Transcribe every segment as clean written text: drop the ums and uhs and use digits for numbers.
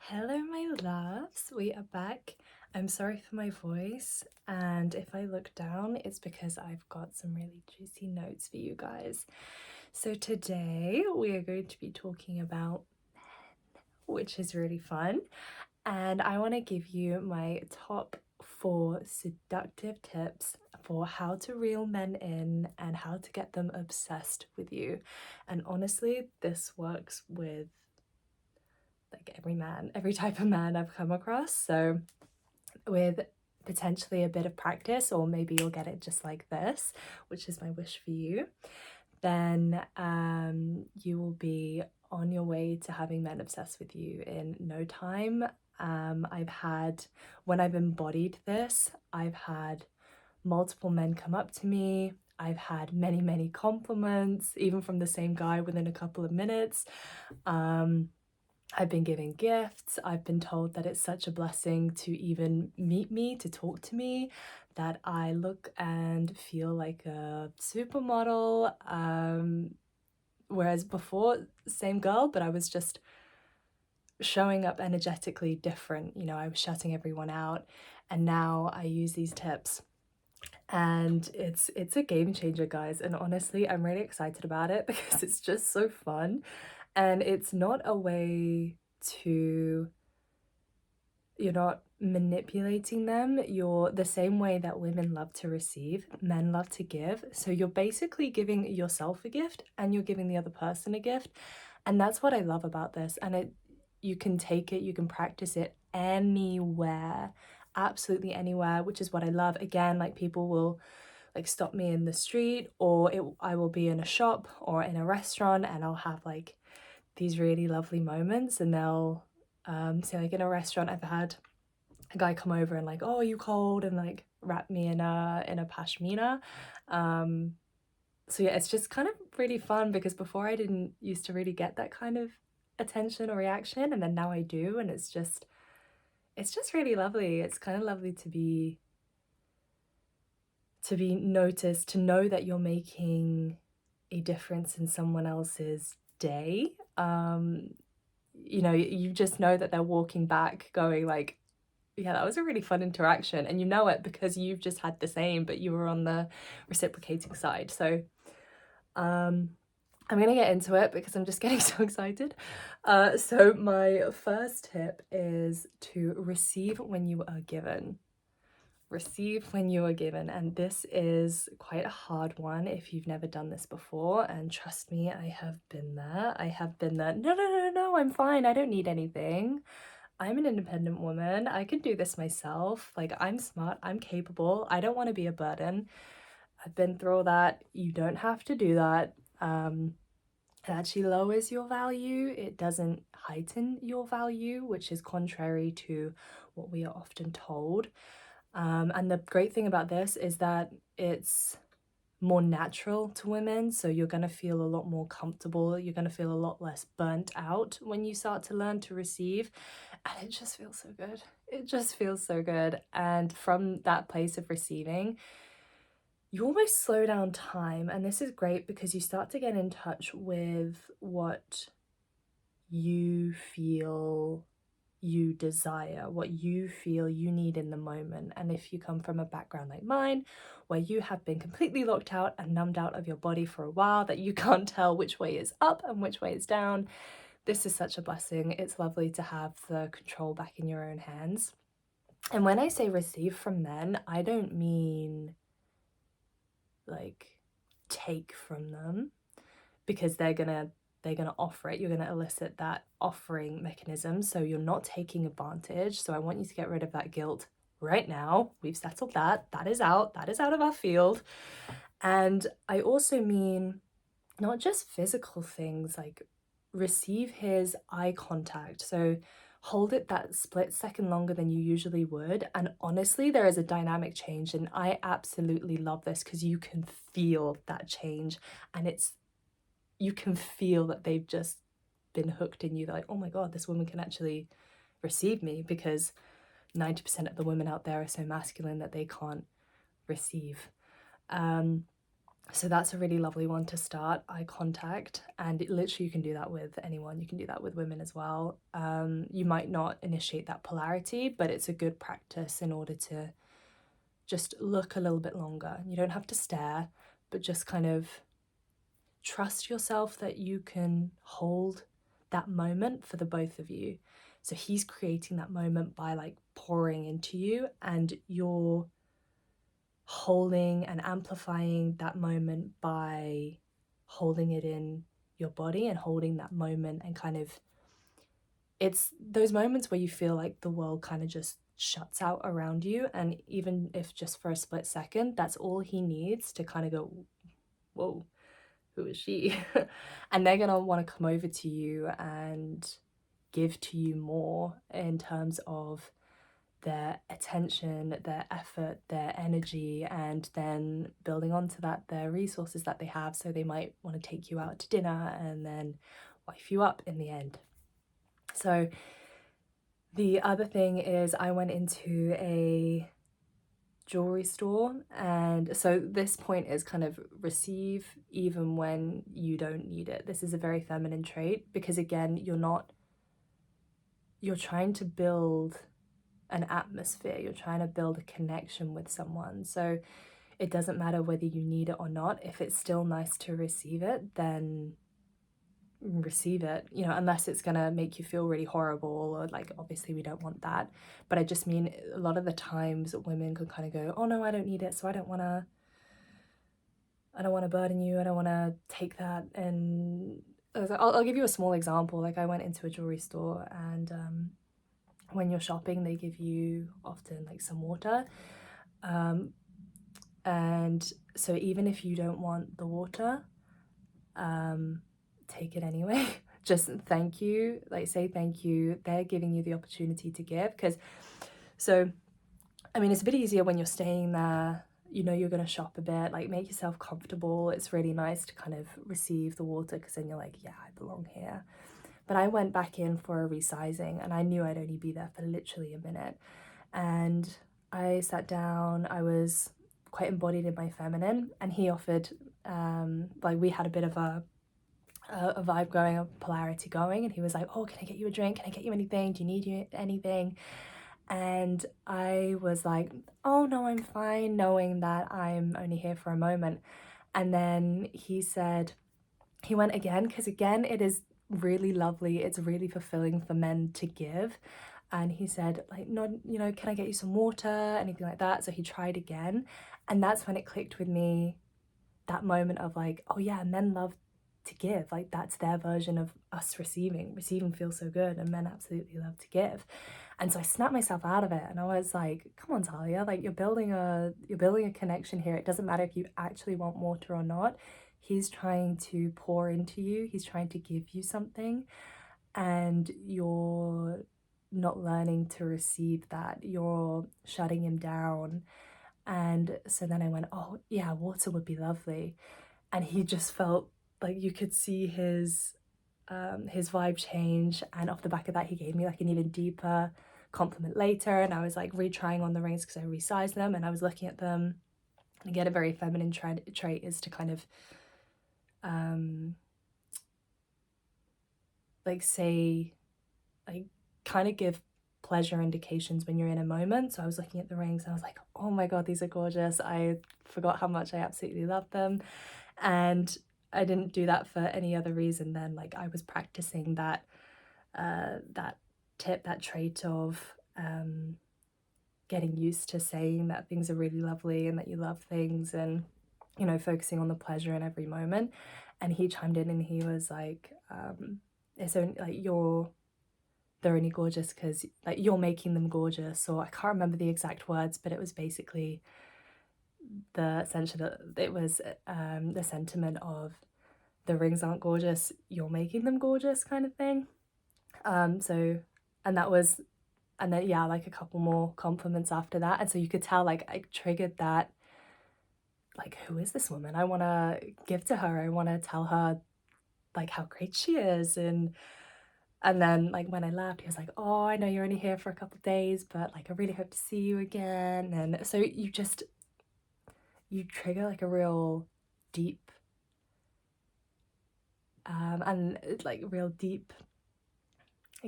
Hello, my loves. We are back. I'm sorry for my voice, and if I look down, it's because I've got some really juicy notes for you guys. So, today we are going to be talking about men, which is really fun, and I want to give you my top 4 seductive tips for how to reel men in and how to get them obsessed with you. And honestly, this works with like every man, every type of man I've come across. So with potentially a bit of practice, or maybe you'll get it just like this, which is my wish for you, then you will be on your way to having men obsessed with you in no time. When I've embodied this, I've had multiple men come up to me. I've had many, many compliments, even from the same guy within a couple of minutes. I've been given gifts. I've been told that it's such a blessing to even meet me, to talk to me, that I look and feel like a supermodel. Whereas before, same girl, but I was just showing up energetically different. You know, I was shutting everyone out. And now I use these tips. And it's a game changer, guys. And honestly, I'm really excited about it because it's just so fun. And it's not a way to, you're not manipulating them. You're the same way that women love to receive, men love to give. So you're basically giving yourself a gift and you're giving the other person a gift. And that's what I love about this. And you can take it, you can practice it anywhere, absolutely anywhere, which is what I love. Again, like people will like stop me in the street, or I will be in a shop or in a restaurant and I'll have like these really lovely moments, and they'll say like in a restaurant I've had a guy come over and like, oh, are you cold, and like wrap me in a pashmina. So yeah, it's just kind of really fun because before I didn't used to really get that kind of attention or reaction, and then now I do, and it's just really lovely. It's kind of lovely to be noticed, to know that you're making a difference in someone else's day. You know, you just know that they're walking back going like, yeah, that was a really fun interaction, and you know it because you've just had the same, but you were on the reciprocating side. So I'm gonna get into it because I'm just getting so excited. So my first tip is to receive when you are given. Receive when you are given, and this is quite a hard one if you've never done this before, and trust me, I have been there. No, I'm fine, I don't need anything. I'm an independent woman, I can do this myself, like I'm smart, I'm capable, I don't want to be a burden. I've been through all that. You don't have to do that. It actually lowers your value, it doesn't heighten your value, which is contrary to what we are often told. And the great thing about this is that it's more natural to women, so you're going to feel a lot more comfortable, you're going to feel a lot less burnt out when you start to learn to receive, and it just feels so good. It just feels so good. And from that place of receiving, you almost slow down time, and this is great because you start to get in touch with what you feel you desire, what you feel you need in the moment. And if you come from a background like mine, where you have been completely locked out and numbed out of your body for a while, that you can't tell which way is up and which way is down, this is such a blessing. It's lovely to have the control back in your own hands. And when I say receive from men, I don't mean like take from them, because they're gonna offer it. You're gonna elicit that offering mechanism, so you're not taking advantage. So I want you to get rid of that guilt right now. We've settled that. That is out of our field. And I also mean not just physical things, like receive his eye contact. So hold it that split second longer than you usually would. And honestly, there is a dynamic change, and I absolutely love this because you can feel that change, and you can feel that they've just been hooked in you. They're like, oh my God, this woman can actually receive me, because 90% of the women out there are so masculine that they can't receive. So that's a really lovely one to start, eye contact. And literally you can do that with anyone. You can do that with women as well. You might not initiate that polarity, but it's a good practice in order to just look a little bit longer. You don't have to stare, but just kind of trust yourself that you can hold that moment for the both of you. So he's creating that moment by like pouring into you, and you're holding and amplifying that moment by holding it in your body and holding that moment, and kind of, it's those moments where you feel like the world kind of just shuts out around you, and even if just for a split second, that's all he needs to kind of go, whoa, who is she? And they're gonna want to come over to you and give to you more in terms of their attention, their effort, their energy, and then building onto that, their resources that they have. So they might want to take you out to dinner and then wife you up in the end. So the other thing is, I went into a jewelry store, and so this point is kind of receive even when you don't need it. This is a very feminine trait, because again, you're trying to build an atmosphere, you're trying to build a connection with someone. So it doesn't matter whether you need it or not. If it's still nice to receive it, then receive it, you know, unless it's gonna make you feel really horrible, or like, obviously we don't want that. But I just mean, a lot of the times women could kind of go, oh no, I don't need it, so I don't want to burden you, I don't want to take that. And I'll give you a small example. Like, I went into a jewelry store, and when you're shopping, they give you often like some water, and so even if you don't want the water, take it anyway. Just thank you, like say thank you. They're giving you the opportunity to give, because, so I mean, it's a bit easier when you're staying there, you know, you're gonna shop a bit, like make yourself comfortable. It's really nice to kind of receive the water, because then you're like, yeah, I belong here. But I went back in for a resizing, and I knew I'd only be there for literally a minute, and I sat down. I was quite embodied in my feminine, and he offered, like, we had a bit of a vibe going, a polarity going, and he was like, oh, can I get you a drink? Can I get you anything? Do you need anything? And I was like, oh no, I'm fine, knowing that I'm only here for a moment. And then he said, he went again, because again, it is really lovely, it's really fulfilling for men to give. And he said, like, no, you know, can I get you some water, anything like that? So he tried again, and that's when it clicked with me, that moment of like, oh yeah, men love to give. Like, that's their version of us receiving. Receiving feels so good, and men absolutely love to give. And so I snapped myself out of it, and I was like, come on, Talia, like, you're building a connection here. It doesn't matter if you actually want water or not. He's trying to pour into you, he's trying to give you something, and you're not learning to receive that. You're shutting him down. And so then I went, oh yeah, water would be lovely. And he just felt like, you could see his vibe change, and off the back of that, he gave me like an even deeper compliment later. And I was like retrying on the rings, because I resized them, and I was looking at them. And again, a very feminine trait is to kind of like say, like, kind of give pleasure indications when you're in a moment. So I was looking at the rings, and I was like, oh my god, these are gorgeous. I forgot how much I absolutely love them. And I didn't do that for any other reason than, like, I was practicing that that tip, that trait of getting used to saying that things are really lovely and that you love things, and, you know, focusing on the pleasure in every moment. And he chimed in, and he was like, it's only like, they're only gorgeous because, like, you're making them gorgeous. Or I can't remember the exact words, but it was basically the sentiment of, the rings aren't gorgeous, you're making them gorgeous, kind of thing. So, and that was, and then yeah, like a couple more compliments after that. And so you could tell, like, I triggered that, like, who is this woman? I want to give to her, I want to tell her like how great she is. And then, like, when I left, he was like, oh, I know you're only here for a couple days, but like, I really hope to see you again. And so you trigger like a real deep and like real deep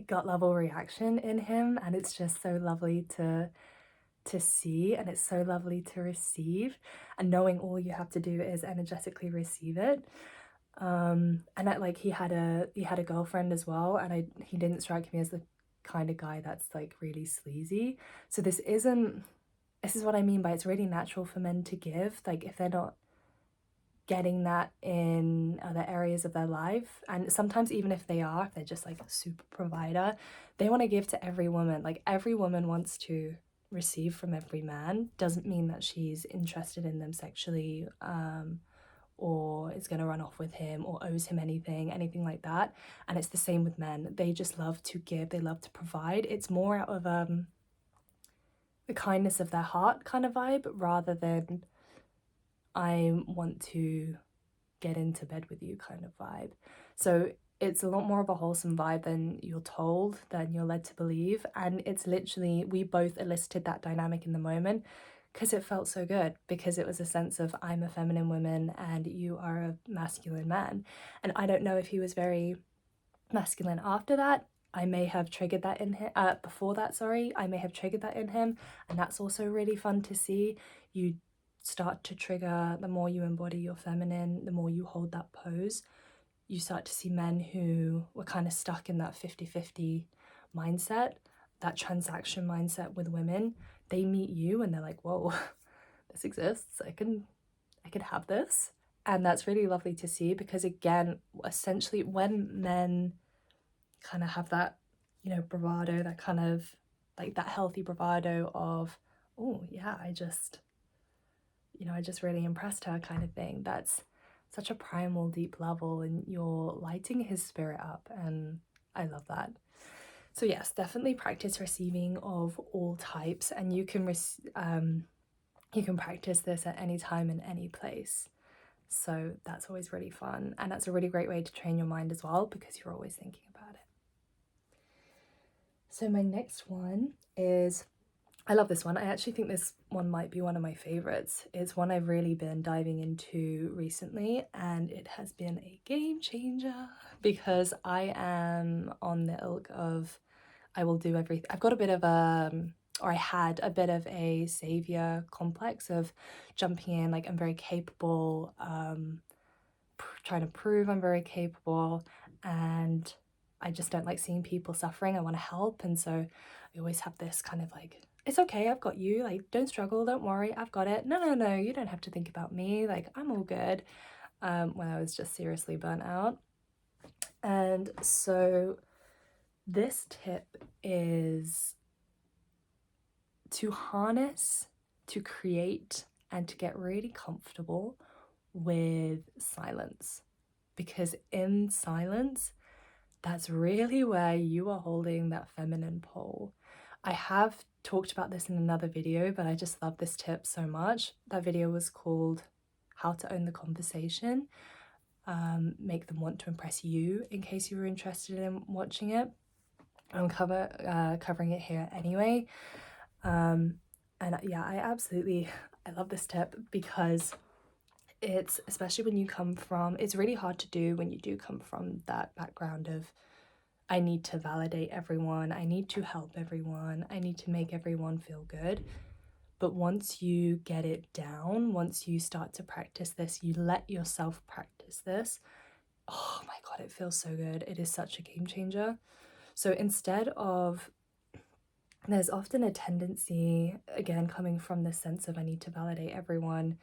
gut level reaction in him, and it's just so lovely to see, and it's so lovely to receive, and knowing all you have to do is energetically receive it. And that, like, he had a girlfriend as well, and he didn't strike me as the kind of guy that's like really sleazy. So this is what I mean by it's really natural for men to give, like if they're not getting that in other areas of their life. And sometimes even if they're just like a super provider, they want to give to every woman. Like every woman wants to receive from every man. Doesn't mean that she's interested in them sexually, or is going to run off with him or owes him anything like that. And it's the same with men. They just love to give, they love to provide. It's more out of the kindness of their heart kind of vibe, rather than I want to get into bed with you kind of vibe. So it's a lot more of a wholesome vibe than you're told, than you're led to believe. And it's literally, we both elicited that dynamic in the moment because it felt so good, because it was a sense of I'm a feminine woman and you are a masculine man. And I don't know if he was very masculine after that. I may have triggered that in him, before that, sorry. I may have triggered that in him, and that's also really fun to see. You start to trigger, the more you embody your feminine, the more you hold that pose, you start to see men who were kind of stuck in that 50-50 mindset, that transaction mindset with women. They meet you and they're like, whoa, this exists. I can have this. And that's really lovely to see, because again, essentially when men kind of have that, you know, bravado, that kind of like that healthy bravado of, oh yeah, I just really impressed her kind of thing. That's such a primal, deep level, and you're lighting his spirit up, and I love that. So yes, definitely practice receiving of all types, and you can practice this at any time and any place. So that's always really fun, and that's a really great way to train your mind as well, because you're always thinking about it. So my next one is, I love this one. I actually think this one might be one of my favorites. It's one I've really been diving into recently, and it has been a game changer, because I am on the ilk of I will do everything. I've got a bit of or I had a bit of a savior complex of jumping in, like I'm very capable, trying to prove I'm very capable, and I just don't like seeing people suffering. I want to help, and so I always have this kind of like, it's okay, I've got you, like don't struggle, don't worry, I've got it. No, you don't have to think about me, like I'm all good. When I was just seriously burnt out. And so this tip is to harness, to create, and to get really comfortable with silence, because in silence, that's really where you are holding that feminine pole. I have talked about this in another video, but I just love this tip so much. That video was called How to Own the Conversation. Make them want to impress you, in case you were interested in watching it. I'm covering it here anyway. And yeah, I love this tip, because it's, especially when you come from, it's really hard to do when you do come from that background of, I need to validate everyone, I need to help everyone, I need to make everyone feel good. But once you get it down, once you start to practice this, you let yourself practice this, oh my God, it feels so good. It is such a game changer. So instead of, there's often a tendency, again, coming from this sense of I need to validate everyone,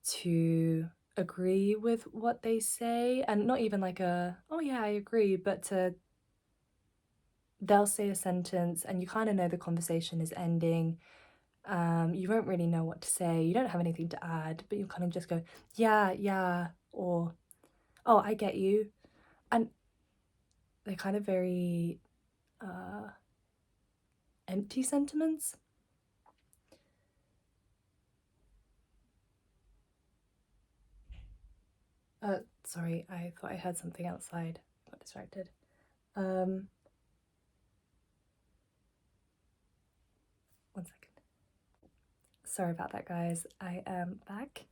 to agree with what they say, and not even like a, oh yeah, I agree, but they'll say a sentence and you kind of know the conversation is ending. You won't really know what to say, you don't have anything to add, but you'll kind of just go, yeah, or, oh, I get you. And they're kind of very empty sentiments. Sorry, I thought I heard something outside, got distracted. One second. Sorry about that, guys. I am back.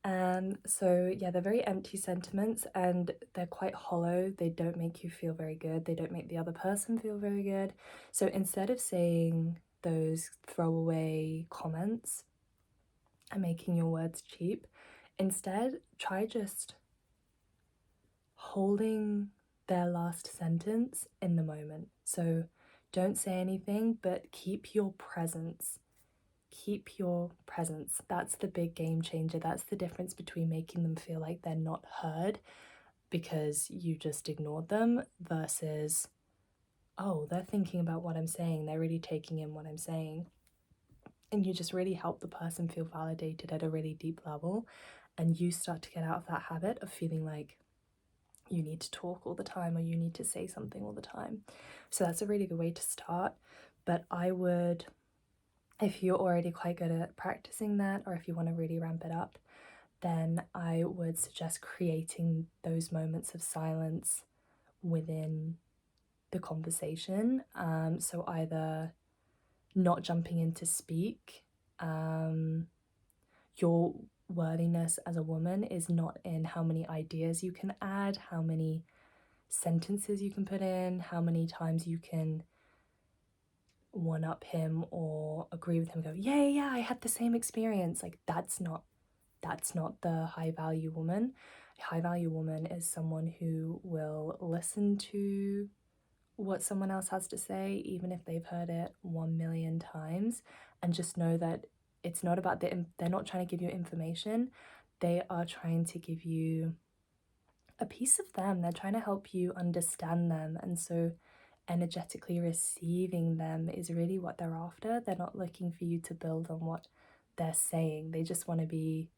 So yeah, they're very empty sentiments and they're quite hollow. They don't make you feel very good. They don't make the other person feel very good. So instead of saying those throwaway comments and making your words cheap, instead try just holding their last sentence in the moment. So don't say anything, but keep your presence. Keep your presence. That's the big game changer. That's the difference between making them feel like they're not heard because you just ignored them versus, oh, they're thinking about what I'm saying. They're really taking in what I'm saying. And you just really help the person feel validated at a really deep level. And you start to get out of that habit of feeling like you need to talk all the time or you need to say something all the time. So that's a really good way to start. But I would, if you're already quite good at practicing that, or if you want to really ramp it up, then I would suggest creating those moments of silence within the conversation. So either not jumping in to speak, your worthiness as a woman is not in how many ideas you can add, how many sentences you can put in, how many times you can one up him or agree with him, go, yeah, I had the same experience. Like that's not the high value woman. A high value woman is someone who will listen to what someone else has to say, even if they've heard it 1 million times, and just know that it's not about they're not trying to give you information. They are trying to give you a piece of them. They're trying to help you understand them. And so energetically receiving them is really what they're after. They're not looking for you to build on what they're saying. They just want to be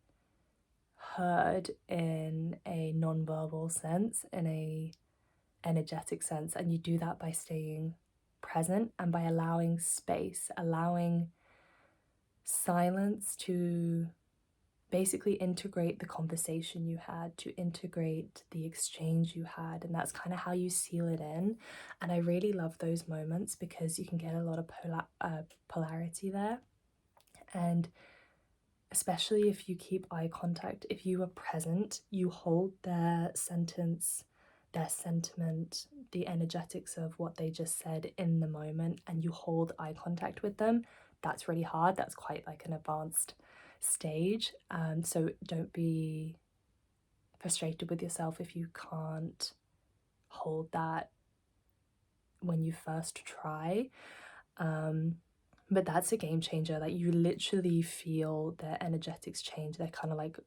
heard in a non-verbal sense, in a energetic sense. And you do that by staying present and by allowing space, allowing silence to basically integrate the conversation you had, to integrate the exchange you had. And that's kind of how you seal it in. And I really love those moments because you can get a lot of polarity there. And especially if you keep eye contact, if you are present, you hold their sentence, their sentiment, the energetics of what they just said in the moment, and you hold eye contact with them. That's really hard. That's quite like an advanced stage. So don't be frustrated with yourself if you can't hold that when you first try. But that's a game changer. Like you literally feel their energetics change. They're kind of like,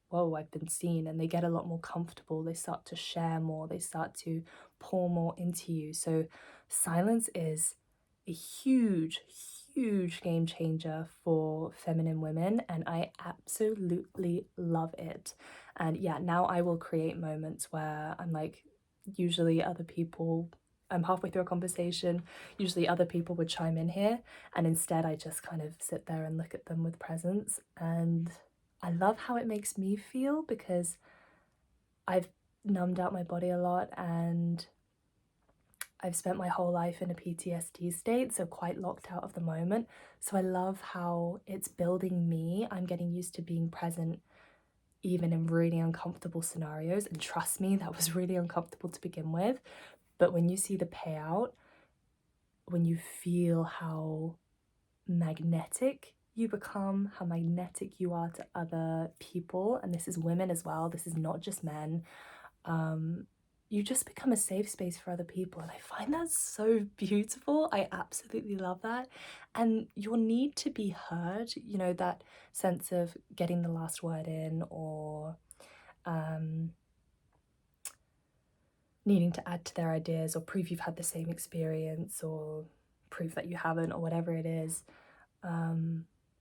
whoa, I've been seen, and they get a lot more comfortable. They start to share more. They start to pour more into you. So silence is a huge, huge game changer for feminine women, and I absolutely love it. And yeah, now I will create moments where I'm like, usually other people, I'm halfway through a conversation, usually other people would chime in here, and instead I just kind of sit there and look at them with presence. And I love how it makes me feel because I've numbed out my body a lot and I've spent my whole life in a PTSD state, so quite locked out of the moment. So I love how it's building me. I'm getting used to being present even in really uncomfortable scenarios. And trust me, that was really uncomfortable to begin with. But when you see the payout, when you feel how magnetic you become, how magnetic you are to other people, and this is women as well, this is not just men, you just become a safe space for other people. And I find that so beautiful. I absolutely love that. And your need to be heard, you know, that sense of getting the last word in, or needing to add to their ideas or prove you've had the same experience or prove that you haven't, or whatever it is.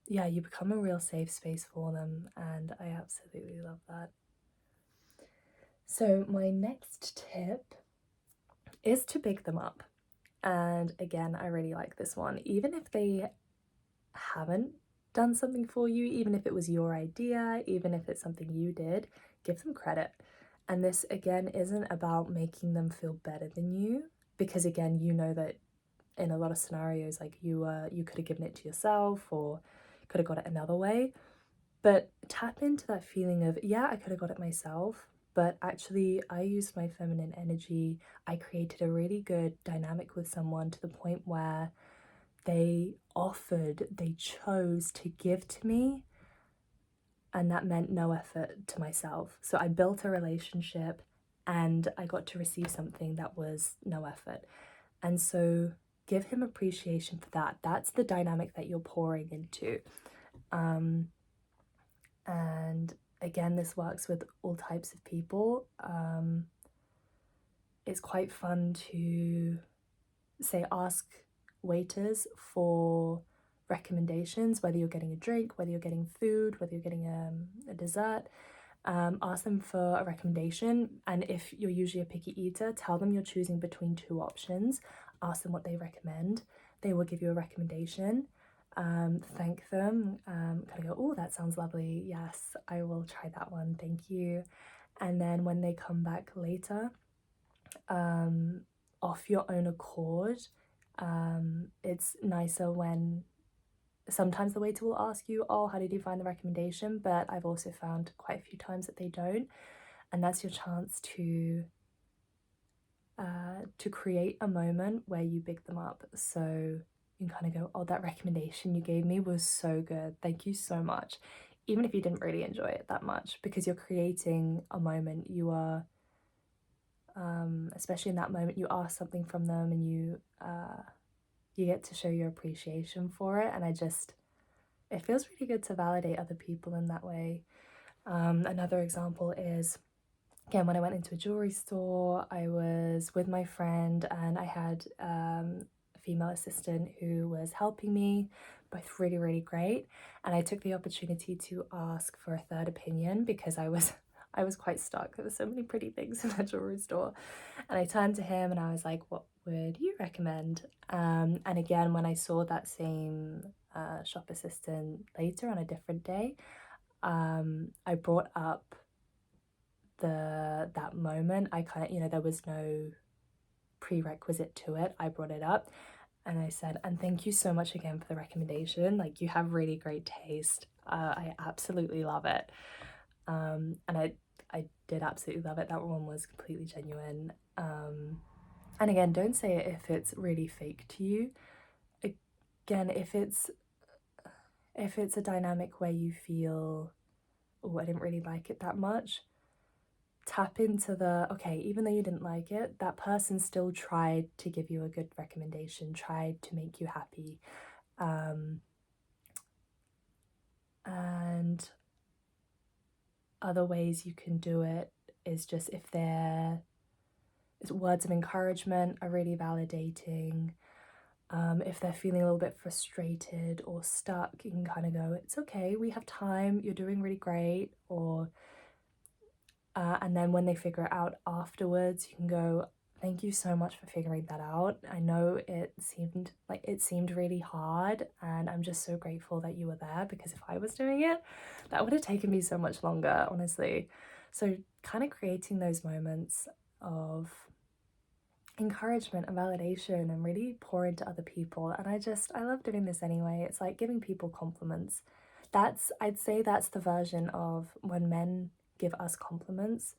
Yeah, you become a real safe space for them, and I absolutely love that. So my next tip is to big them up. And again, I really like this one. Even if they haven't done something for you, even if it was your idea, even if it's something you did, give them credit. And this again isn't about making them feel better than you, because again, you know that in a lot of scenarios, like you could have given it to yourself or could have got it another way. But tap into that feeling of, yeah, I could have got it myself, but actually I used my feminine energy. I created a really good dynamic with someone to the point where they offered, they chose to give to me, and that meant no effort to myself. So I built a relationship and I got to receive something that was no effort. And so give him appreciation for that. That's the dynamic that you're pouring into. And again, this works with all types of people. It's quite fun to, say, ask waiters for recommendations, whether you're getting a drink, whether you're getting food, whether you're getting a dessert. Ask them for a recommendation, and if you're usually a picky eater, tell them you're choosing between two options. Ask them what they recommend. They will give you a recommendation. Thank them, kind of go, oh, that sounds lovely, yes, I will try that one, thank you. And then when they come back later, off your own accord, it's nicer when sometimes the waiter will ask you, oh, how did you find the recommendation? But I've also found quite a few times that they don't. And that's your chance to create a moment where you big them up. So you can kind of go, oh, that recommendation you gave me was so good. Thank you so much. Even if you didn't really enjoy it that much, because you're creating a moment. You are, especially in that moment, you ask something from them and you get to show your appreciation for it. And it feels really good to validate other people in that way. Another example is, again, when I went into a jewelry store, I was with my friend and I had a female assistant who was helping me, both really, really great. And I took the opportunity to ask for a third opinion because I was quite stuck. There were so many pretty things in that jewelry store. And I turned to him and I was like, what would you recommend? And again, when I saw that same shop assistant later on a different day, I brought up that moment. I kind of, there was no prerequisite to it. I brought it up and I said, and thank you so much again for the recommendation. Like, you have really great taste. I absolutely love it. And I did absolutely love it. That one was completely genuine. And again, don't say it if it's really fake to you. Again, if it's a dynamic where you feel, oh, I didn't really like it that much, tap into okay, even though you didn't like it, that person still tried to give you a good recommendation, tried to make you happy. And other ways you can do it is just if words of encouragement are really validating. If they're feeling a little bit frustrated or stuck, you can kind of go, it's okay, we have time, you're doing really great. Or and then when they figure it out afterwards, you can go, thank you so much for figuring that out. I know it seemed really hard, and I'm just so grateful that you were there, because if I was doing it, that would have taken me so much longer, honestly. So kind of creating those moments of encouragement and validation and really pour into other people. And I love doing this anyway. It's like giving people compliments. I'd say that's the version of when men give us compliments.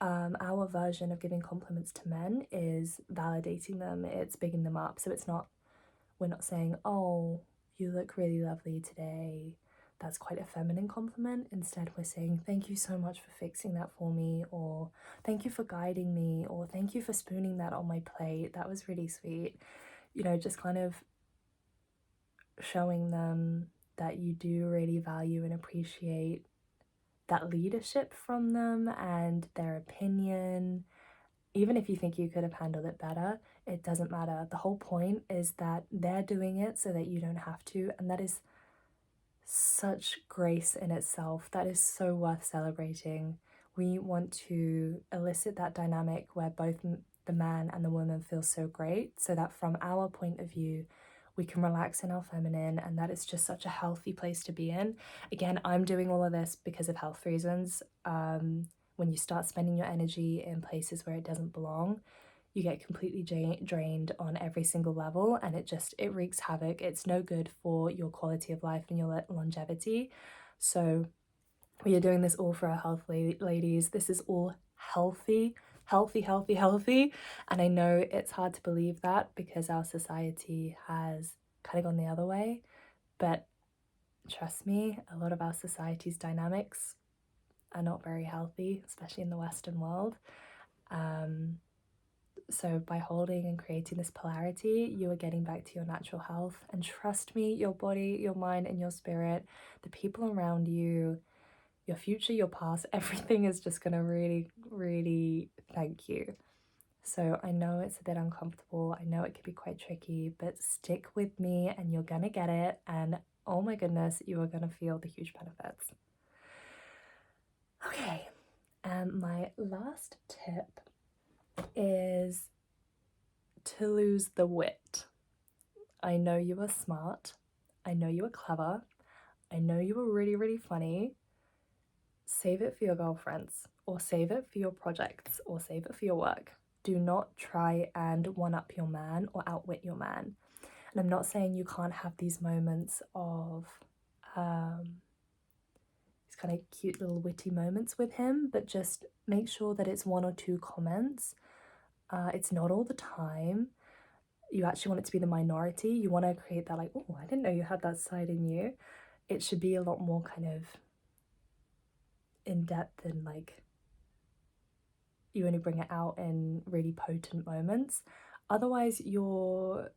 Our version of giving compliments to men is validating them, it's bigging them up. So we're not saying, oh, you look really lovely today. That's quite a feminine compliment. Instead, we're saying, thank you so much for fixing that for me, or thank you for guiding me, or thank you for spooning that on my plate. That was really sweet. Just kind of showing them that you do really value and appreciate that leadership from them and their opinion. Even if you think you could have handled it better, it doesn't matter. The whole point is that they're doing it so that you don't have to, and that is such grace in itself. That is so worth celebrating. We want to elicit that dynamic where both the man and the woman feel so great, so that from our point of view, we can relax in our feminine, and that is just such a healthy place to be in. Again, I'm doing all of this because of health reasons. When you start spending your energy in places where it doesn't belong, you get completely drained on every single level, and it wreaks havoc. It's no good for your quality of life and your longevity. So we are doing this all for our health, ladies. This is all healthy, healthy. And I know it's hard to believe that because our society has kind of gone the other way, but trust me, a lot of our society's dynamics are not very healthy, especially in the Western world. So by holding and creating this polarity, you are getting back to your natural health. And trust me, your body, your mind, and your spirit, the people around you, your future, your past, everything is just gonna really, really thank you. So I know it's a bit uncomfortable. I know it can be quite tricky, but stick with me and you're gonna get it. And oh my goodness, you are gonna feel the huge benefits. Okay, and my last tip is to lose the wit. I know you are smart. I know you are clever. I know you are really, really funny. Save it for your girlfriends, or save it for your projects, or save it for your work. Do not try and one-up your man or outwit your man. And I'm not saying you can't have these moments of these kind of cute little witty moments with him, but just make sure that it's 1 or 2 comments. It's not all the time. You actually want it to be the minority. You want to create that like, oh, I didn't know you had that side in you. It should be a lot more kind of in depth and like you only bring it out in really potent moments. Otherwise, you're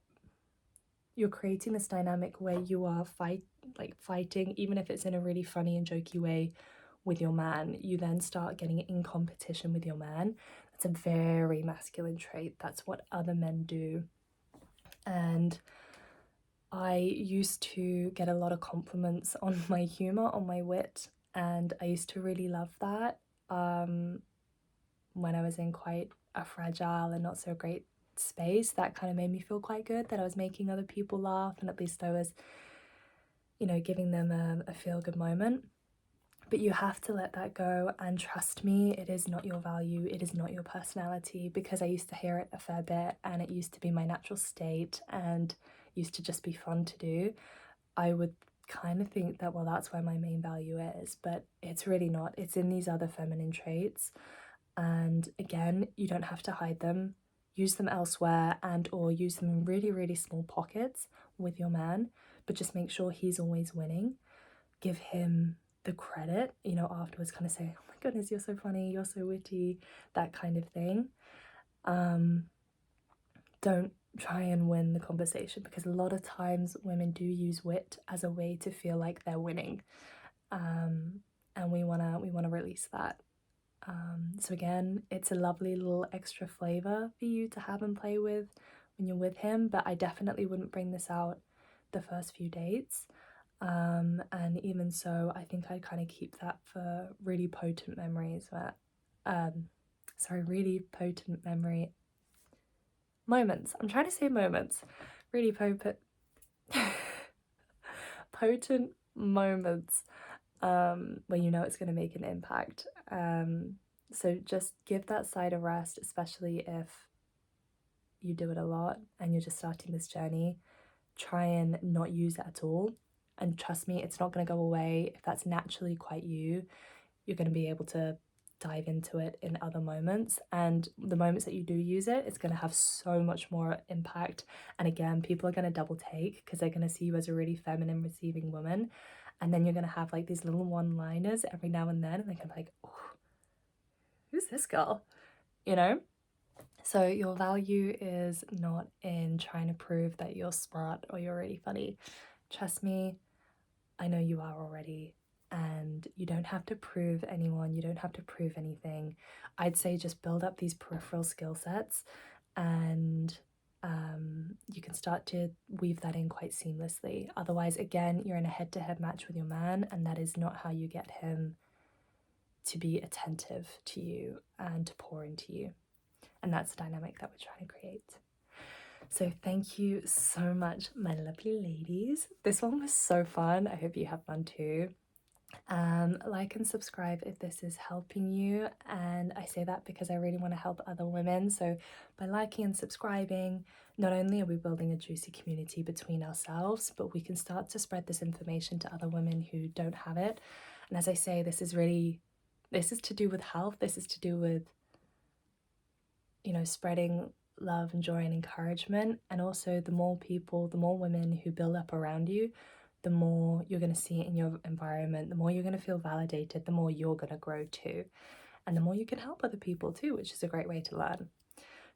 creating this dynamic where you are fighting, even if it's in a really funny and jokey way with your man. You then start getting in competition with your man. That's a very masculine trait. That's what other men do. And I used to get a lot of compliments on my humor, on my wit, and I used to really love that when I was in quite a fragile and not so great space. That kind of made me feel quite good, that I was making other people laugh and at least I was, you know, giving them a feel-good moment. But you have to let that go, and trust me, it is not your value, it is not your personality, because I used to hear it a fair bit and it used to be my natural state and used to just be fun to do. I would kind of think that, well, that's where my main value is, but it's really not. It's in these other feminine traits. And again, you don't have to hide them. Use them elsewhere and or use them in really, really small pockets with your man, but just make sure he's always winning. Give him the credit, you know, afterwards, kind of say, oh my goodness, you're so funny, you're so witty, that kind of thing. Don't try and win the conversation, because a lot of times women do use wit as a way to feel like they're winning, and we wanna release that. So again, it's a lovely little extra flavor for you to have and play with when you're with him, but I definitely wouldn't bring this out the first few dates. And even so, I think I'd kind of keep that for really potent memories really potent memory moments. I'm trying to say moments. Really potent potent moments where you know it's going to make an impact. So just give that side a rest, especially if you do it a lot and you're just starting this journey. Try and not use it at all. And trust me, it's not going to go away. If that's naturally quite you, you're going to be able to dive into it in other moments. And the moments that you do use it, it's going to have so much more impact. And again, people are going to double take because they're going to see you as a really feminine receiving woman. And then you're going to have like these little one-liners every now and then. And they're going to be like, oh, who's this girl? You know? So your value is not in trying to prove that you're smart or you're really funny. Trust me, I know you are already, and you don't have to prove anyone, you don't have to prove anything. I'd say just build up these peripheral skill sets, and you can start to weave that in quite seamlessly. Otherwise, again, you're in a head-to-head match with your man, and that is not how you get him to be attentive to you and to pour into you. And that's the dynamic that we're trying to create. So thank you so much, my lovely ladies. This one was so fun. I hope you have fun too. Like and subscribe if this is helping you, and I say that because I really want to help other women. So by liking and subscribing, not only are we building a juicy community between ourselves, but we can start to spread this information to other women who don't have it. And as I say, this is to do with health. This is to do with, you know, spreading love and joy and encouragement. And also, the more people, the more women who build up around you, the more you're going to see it in your environment, the more you're going to feel validated, the more you're going to grow too, and the more you can help other people too, which is a great way to learn.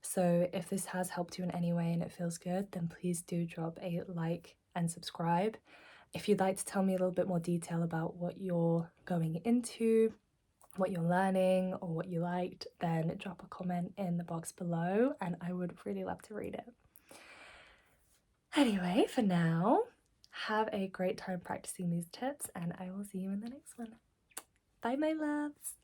So if this has helped you in any way and it feels good, then please do drop a like and subscribe. If you'd like to tell me a little bit more detail about what you're going into, what you're learning, or what you liked, then drop a comment in the box below and I would really love to read it. Anyway, for now, have a great time practicing these tips and I will see you in the next one. Bye, my loves.